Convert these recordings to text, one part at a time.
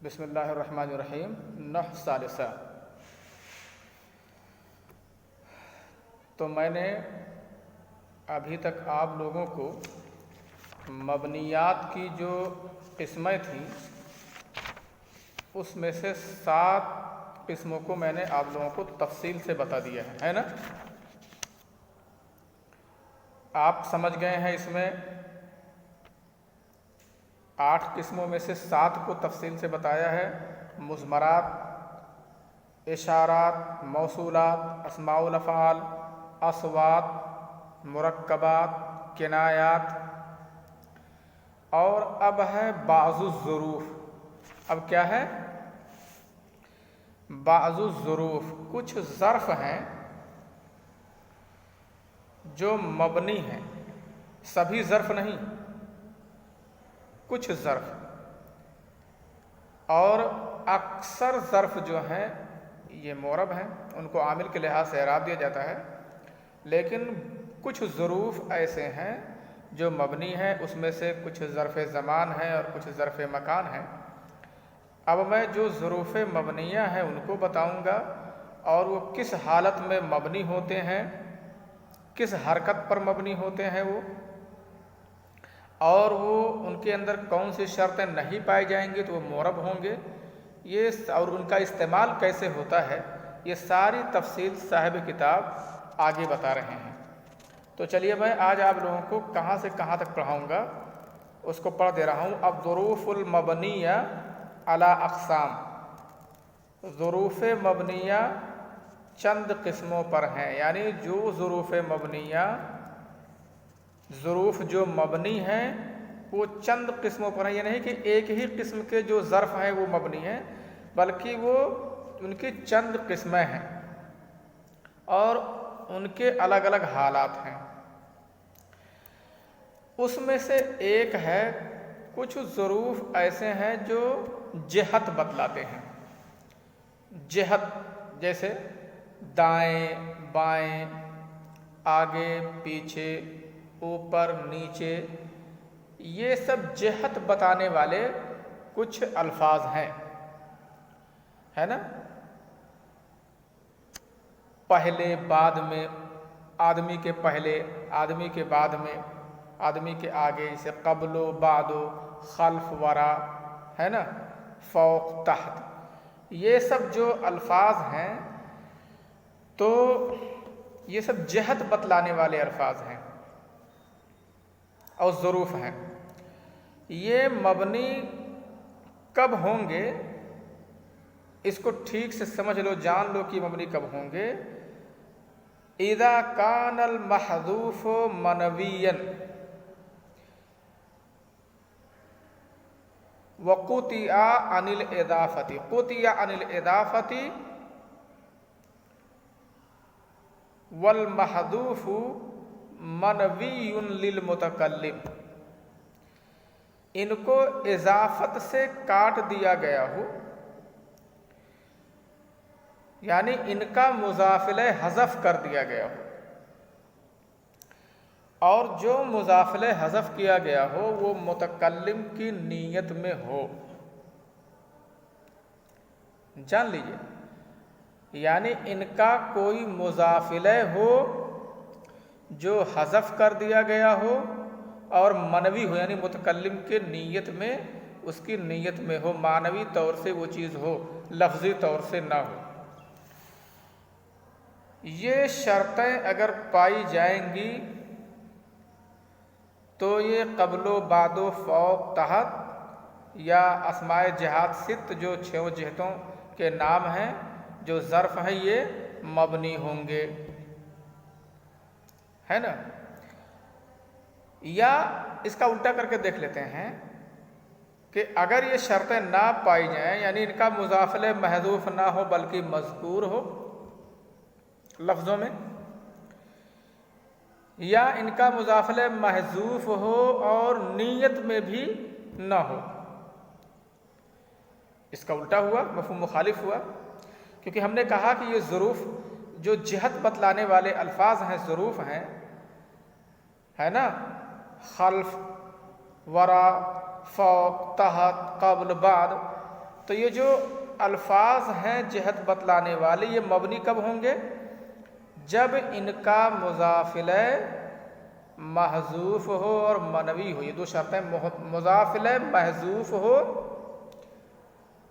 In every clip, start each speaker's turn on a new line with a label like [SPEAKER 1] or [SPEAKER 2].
[SPEAKER 1] بسم اللہ الرحمن الرحیم۔ نحو ثالثہ۔ تو میں نے ابھی تک آپ لوگوں کو مبنیات کی جو قسمیں تھیں اس میں سے 7 قسموں کو میں نے آپ لوگوں کو تفصیل سے بتا دیا ہے نا؟ آپ سمجھ گئے ہیں اس میں 8 قسموں میں سے 7 کو تفصیل سے بتایا ہے۔ مضمرات، اشارات، موصولات، اسماء الافعال، اصوات، مرکبات، کنایات، اور اب ہے بعض الظروف۔ اب کیا ہے؟ بعض الظروف، کچھ ظرف ہیں جو مبنی ہیں، سبھی ظرف نہیں، کچھ ظرف، اور اکثر ظرف جو ہیں یہ معرب ہیں، ان کو عامل کے لحاظ سے اعراب دیا جاتا ہے، لیکن کچھ ظروف ایسے ہیں جو مبنی ہیں، اس میں سے کچھ ظرف زمان ہیں اور کچھ ظرف مکان ہیں۔ اب میں جو ظروف مبنیہ ہیں ان کو بتاؤں گا، اور وہ کس حالت میں مبنی ہوتے ہیں، کس حرکت پر مبنی ہوتے ہیں وہ، اور وہ ان کے اندر کون سی شرطیں نہیں پائی جائیں گی تو وہ معرب ہوں گے، یہ اور ان کا استعمال کیسے ہوتا ہے، یہ ساری تفصیل صاحب کتاب آگے بتا رہے ہیں۔ تو چلیے میں آج آپ لوگوں کو کہاں سے کہاں تک پڑھاؤں گا اس کو پڑھ دے رہا ہوں۔ اب ظروف المبنیہ علی اقسام، ظروف مبنیہ چند قسموں پر ہیں، یعنی جو ظروف مبنیہ، ظروف جو مبنی ہیں وہ چند قسموں پر ہیں، یہ نہیں کہ ایک ہی قسم کے جو ظرف ہیں وہ مبنی ہیں، بلکہ وہ ان کی چند قسمیں ہیں اور ان کے الگ الگ حالات ہیں۔ اس میں سے ایک ہے، کچھ ظروف ایسے ہیں جو جہت بتلاتے ہیں۔ جہت جیسے دائیں بائیں، آگے پیچھے، اوپر نیچے، یہ سب جہت بتانے والے کچھ الفاظ ہیں، ہے نا؟ پہلے بعد میں، آدمی کے پہلے، آدمی کے بعد میں، آدمی کے آگے، جیسے قبل و بعد و، خلف ورا، ہے نا؟ فوق تحت، یہ سب جو الفاظ ہیں تو یہ سب جہت بتلانے والے الفاظ ہیں اور ظروف ہیں۔ یہ مبنی کب ہوں گے اس کو ٹھیک سے سمجھ لو، جان لو کہ مبنی کب ہوں گے۔ اذا کان المحذوف منویا وقطع عن الاضافۃ، قطع عن الاضافۃ والمحذوف منوی للمتکلم، ان کو اضافت سے کاٹ دیا گیا ہو، یعنی ان کا مضاف الیہ حذف کر دیا گیا ہو، اور جو مضاف الیہ حذف کیا گیا ہو وہ متکلم کی نیت میں ہو، جان لیجئے، یعنی ان کا کوئی مضاف الیہ ہو جو حذف کر دیا گیا ہو اور منوی ہو، یعنی متکلم کے نیت میں، اس کی نیت میں ہو، معنوی طور سے وہ چیز ہو، لفظی طور سے نہ ہو۔ یہ شرطیں اگر پائی جائیں گی تو یہ قبل و بعد و فوق تحت یا اسماء جہات 6 جو 6 جہتوں کے نام ہیں جو ظرف ہیں یہ مبنی ہوں گے، ہے نا؟ یا اس کا الٹا کر کے دیکھ لیتے ہیں کہ اگر یہ شرطیں نہ پائی جائیں، یعنی ان کا مضاف الیہ محذوف نہ ہو بلکہ مذکور ہو لفظوں میں، یا ان کا مضاف الیہ محذوف ہو اور نیت میں بھی نہ ہو، اس کا الٹا ہوا، مفہوم مخالف ہوا، کیونکہ ہم نے کہا کہ یہ ظروف جو جہت بتلانے والے الفاظ ہیں، ظروف ہیں، ہے نا؟ خلف، ورا، فوق، تحت، قبل، بعد، تو یہ جو الفاظ ہیں جہت بتلانے والے، یہ مبنی کب ہوں گے؟ جب ان کا مضاف الیہ محذوف ہو اور منوی ہو. یہ دو شرطیں، مضاف الیہ محذوف ہو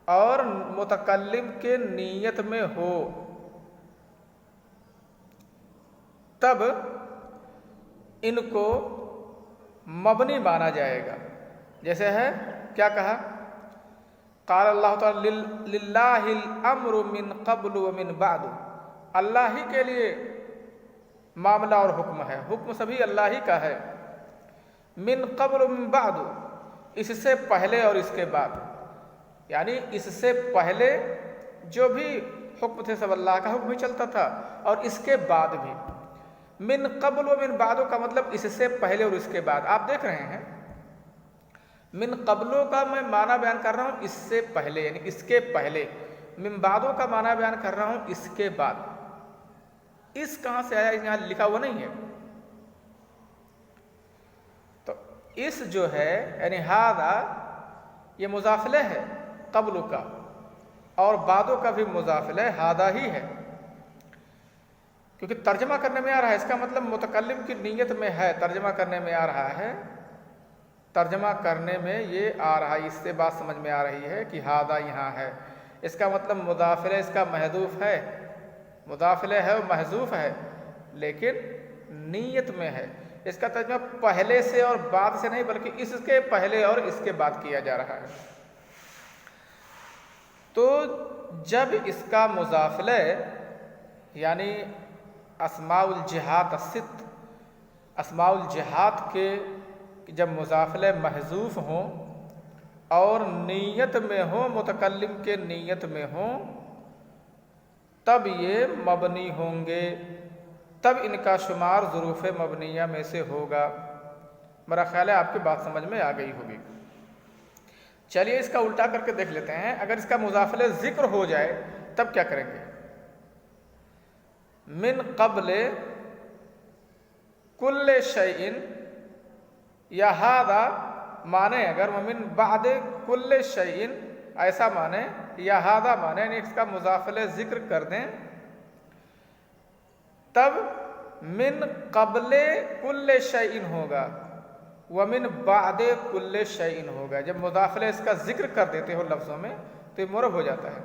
[SPEAKER 1] اور متکلم کے نیت میں ہو، تب ان کو مبنی مانا جائے گا. جیسے ہے کیا کہا؟ قال اللہ تعالی للہ الامر من قبل ومن بعد، اللہ ہی کے لیے معاملہ اور حکم ہے، حکم سبھی اللہ ہی کا ہے. من قبل ومن بعد، اس سے پہلے اور اس کے بعد، یعنی اس سے پہلے جو بھی حکم تھے سب اللہ کا حکم ہی چلتا تھا، اور اس کے بعد بھی. من قبل و من بعد کا مطلب اس سے پہلے اور اس کے بعد. آپ دیکھ رہے ہیں من قبلوں کا میں معنی بیان کر رہا ہوں اس سے پہلے، یعنی اس کے پہلے. من بعدوں کا معنی بیان کر رہا ہوں اس کے بعد. اس کہاں سے آیا؟ یہاں لکھا ہوا نہیں ہے. تو اس جو ہے یعنی ہذا، یہ مضاف الیہ ہے قبل کا، اور بعدوں کا بھی مضاف الیہ ہذا ہی ہے، کیونکہ ترجمہ کرنے میں آ رہا ہے. اس کا مطلب متکلم کی نیت میں ہے، ترجمہ کرنے میں آ رہا ہے، ترجمہ کرنے میں یہ آ رہا ہے. اس سے بات سمجھ میں آ رہی ہے کہ ہذا یہاں ہے. اس کا مطلب مضاف الیہ اس کا محذوف ہے، مضاف الیہ ہے اور محذوف ہے، لیکن نیت میں ہے. اس کا ترجمہ پہلے سے اور بعد سے نہیں، بلکہ اس کے پہلے اور اس کے بعد کیا جا رہا ہے. تو جب اس کا مضاف الیہ یعنی اسماء الجہات الست، اسماء الجہات کے جب مضاف الیہ محذوف ہوں اور نیت میں ہوں، متکلم کے نیت میں ہوں، تب یہ مبنی ہوں گے، تب ان کا شمار ظروف مبنیہ میں سے ہوگا. میرا خیال ہے آپ کی بات سمجھ میں آ گئی ہوگی. چلیے اس کا الٹا کر کے دیکھ لیتے ہیں. اگر اس کا مضاف الیہ ذکر ہو جائے تب کیا کریں گے؟ من قبل کل شیء، یا ہذا مانے اگر ومن بعد کل شیء ایسا مانے، یا ہذا مانے یعنی اس کا مضاف الیہ ذکر کر دیں، تب من قبل کل شیء ہوگا، ومن بعد کل شیء ہوگا. جب مضاف الیہ اس کا ذکر کر دیتے ہو لفظوں میں تو یہ معرب ہو جاتا ہے.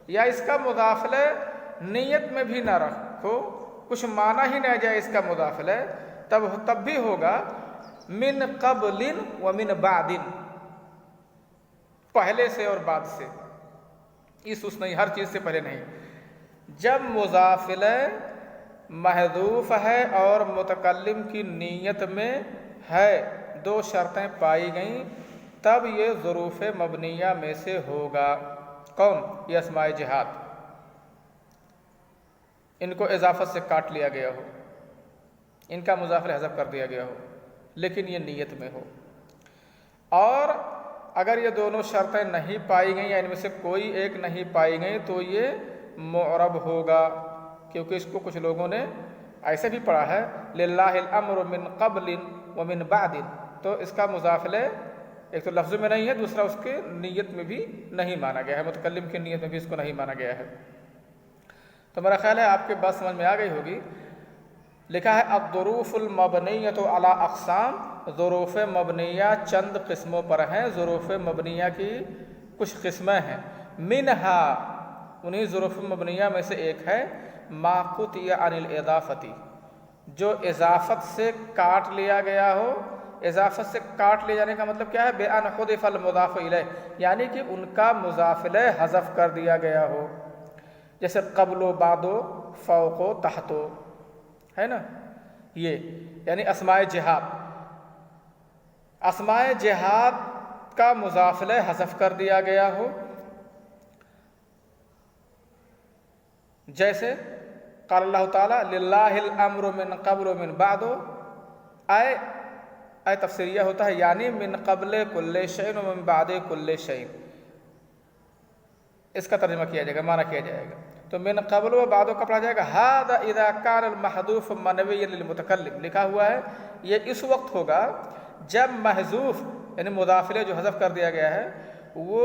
[SPEAKER 1] یا اس کا مضاف الیہ نیت میں بھی نہ رکھو، کچھ معنی ہی نہ جائے اس کا مضاف الیہ، تب بھی ہوگا من قبل ومن بعد، پہلے سے اور بعد سے. اس نہیں، ہر چیز سے پہلے نہیں. جب مضاف الیہ محذوف ہے اور متکلم کی نیت میں ہے، دو شرطیں پائی گئیں، تب یہ ظروف مبنیہ میں سے ہوگا. کون؟ یہ اسماء جہات. ان کو اضافت سے کاٹ لیا گیا ہو، ان کا مضاف الیہ حذف کر دیا گیا ہو، لیکن یہ نیت میں ہو. اور اگر یہ دونوں شرطیں نہیں پائی گئیں یا ان میں سے کوئی ایک نہیں پائی گئیں تو یہ معرب ہوگا، کیونکہ اس کو کچھ لوگوں نے ایسے بھی پڑھا ہے للہ الامر من قبل ومن بعد. تو اس کا مضاف الیہ ایک تو لفظ میں نہیں ہے، دوسرا اس کے نیت میں بھی نہیں مانا گیا ہے، متکلم کی نیت میں بھی اس کو نہیں مانا گیا ہے. تو میرا خیال ہے آپ کے بات سمجھ میں آ گئی ہوگی. لکھا ہے الظروف المبنیۃ علی اقسام، ظروف مبنیہ چند قسموں پر ہیں. ظروف مبنیہ کی کچھ قسمیں ہیں. منہا، انہی ظروف مبنیہ میں سے ایک ہے ما قطع عن الاضافۃ، جو اضافت سے کاٹ لیا گیا ہو. اضافت سے کاٹ لے جانے کا مطلب کیا ہے؟ بأن حذف المضاف الیہ، یعنی کہ ان کا مضاف الیہ حذف کر دیا گیا ہو. جیسے قبل و بعد و فوق و تحت و، ہے نا، یہ یعنی اسماء جہات. اسماء جہات کا مضاف الیہ حذف کر دیا گیا ہو. جیسے قال اللہ تعالی للہ الامر من قبل ومن بعد، اے تفسیریہ ہوتا ہے یعنی من قبل کل شیء ومن بعد کل شیء. اس کا ترجمہ کیا جائے گا، معنی کیا جائے گا. تو من قبل و بعد کا پڑھا جائے گا ھذا اذا کان المحذوف منویا للمتکلم. لکھا ہوا ہے یہ اس وقت ہوگا جب محذوف یعنی مضاف الیہ جو حذف کر دیا گیا ہے وہ